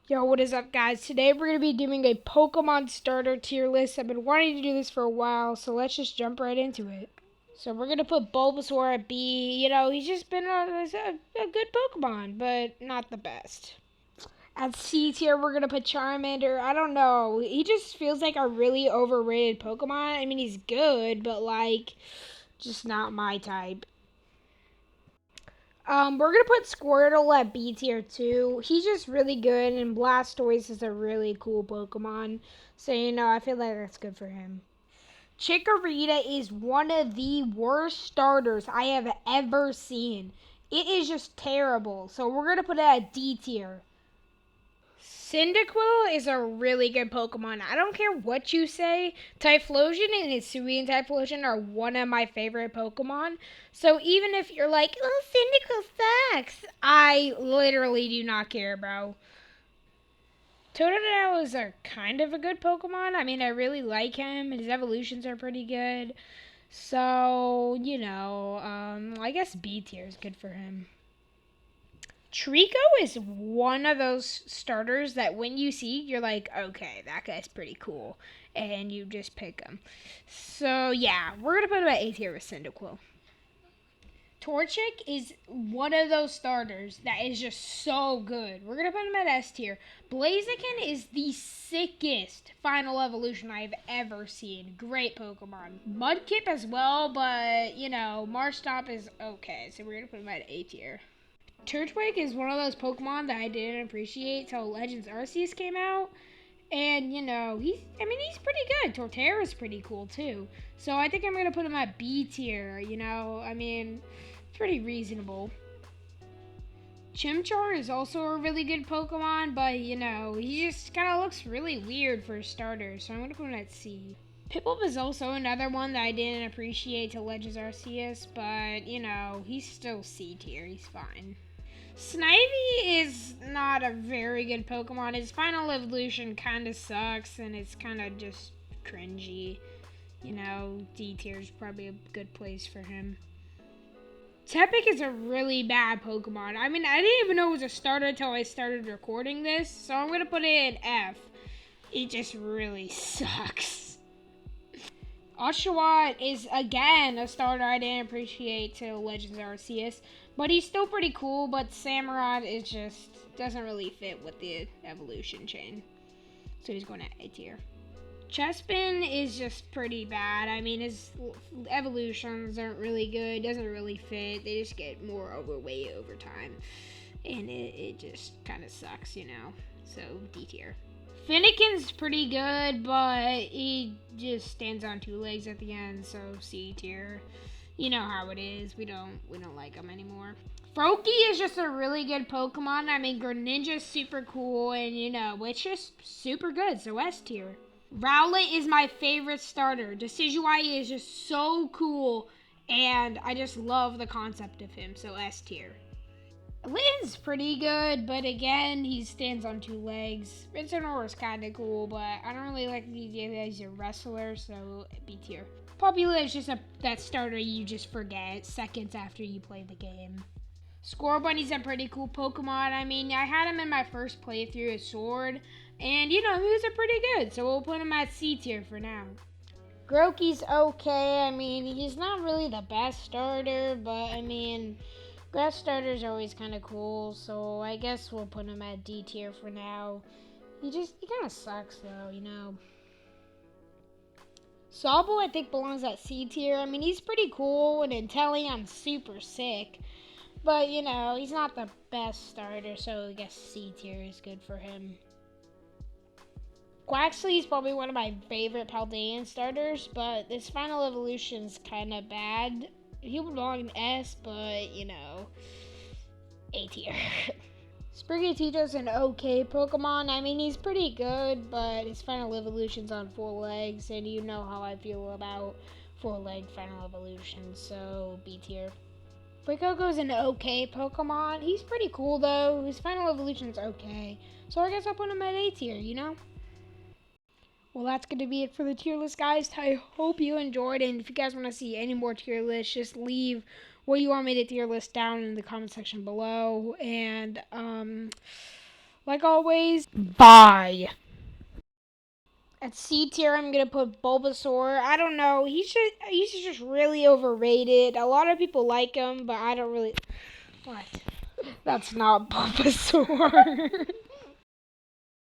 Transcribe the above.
Yo, what is up, guys? Today we're going to be doing a Pokemon starter tier list. I've been wanting to do this for a while, so let's just jump right into it. So we're going to put Bulbasaur at B. You know, he's just been a good Pokemon, but not the best. At C tier, we're going to put Charmander. I don't know. He just feels like a really overrated Pokemon. I mean, he's good, but, like, just not my type. We're gonna put Squirtle at B tier too. He's just really good, and Blastoise is a really cool Pokemon. So I feel like that's good for him. Chikorita is one of the worst starters I have ever seen. It is just terrible. So we're gonna put it at D tier. Cyndaquil is a really good Pokemon. I don't care what you say. Typhlosion and Hisuian Typhlosion are one of my favorite Pokemon. So even if you're like, oh, Cyndaquil sucks, I literally do not care, bro. Totodile is a kind of a good Pokemon. I mean, I really like him. His evolutions are pretty good. So, I guess B tier is good for him. Trico is one of those starters that when you see, you're like, okay, that guy's pretty cool. And you just pick him. So, yeah, we're going to put him at A tier with Cyndaquil. Torchic is one of those starters that is just so good. We're going to put him at S tier. Blaziken is the sickest final evolution I've ever seen. Great Pokemon. Mudkip as well, but, Marshtomp is okay. So we're going to put him at A tier. Turtwig is one of those Pokemon that I didn't appreciate till Legends Arceus came out. And, he's pretty good. Torterra is pretty cool, too. So I think I'm going to put him at B tier, pretty reasonable. Chimchar is also a really good Pokemon, but, he just kind of looks really weird for a starter. So I'm going to put him at C. Piplup is also another one that I didn't appreciate till Legends Arceus, but, he's still C tier. He's fine. Snivy is not a very good Pokemon. His final evolution kind of sucks, and it's kind of just cringy. D tier is probably a good place for him. Tepig is a really bad Pokemon. I mean, I didn't even know it was a starter until I started recording this, so I'm going to put it in F. It just really sucks. Oshawott is, again, a starter I didn't appreciate till Legends Arceus. But he's still pretty cool, but Samurott is just doesn't really fit with the evolution chain. So he's going at A tier. Chespin is just pretty bad. I mean, his evolutions aren't really good. Doesn't really fit. They just get more overweight over time. And it just kind of sucks, So D tier. Finnegan's pretty good, but he just stands on two legs at the end, so C tier. You know how it is. We don't like him anymore. Froakie is just a really good Pokemon. I mean, Greninja's super cool, and it's just super good. So S tier. Rowlet is my favorite starter. Decidueye is just so cool, and I just love the concept of him. So S tier. Lynn's pretty good, but again, he stands on two legs. Incineroar is kind of cool, but I don't really like the idea that he's a wrestler, so B tier. Popula is just that starter you just forget seconds after you play the game. Scorbunny's a pretty cool Pokemon. I mean, I had him in my first playthrough as Sword, and he was a pretty good, so we'll put him at C tier for now. Grookey's okay. I mean, he's not really the best starter, but I mean, grass starters are always kind of cool, so I guess we'll put him at D tier for now. He kind of sucks though, Sobble, I think, belongs at C tier. I mean, he's pretty cool, and Inteleon's super sick. But, he's not the best starter, so I guess C tier is good for him. Quaxley is probably one of my favorite Paldean starters, but this final evolution's kind of bad. He would belong in S, but, A tier. Sprigatito's an okay Pokemon. I mean, he's pretty good, but his final evolution's on four legs, and you know how I feel about four-leg final evolutions, so B tier. Fuecoco's an okay Pokemon. He's pretty cool, though. His final evolution's okay, so I guess I'll put him at A tier, Well, that's going to be it for the tier list, guys. I hope you enjoyed, and if you guys want to see any more tier lists, just leave what you want me to tier list down in the comment section below, and like always, bye. At C tier, I'm gonna put Bulbasaur. I don't know. He's just really overrated. A lot of people like him, but I don't really. What? That's not Bulbasaur.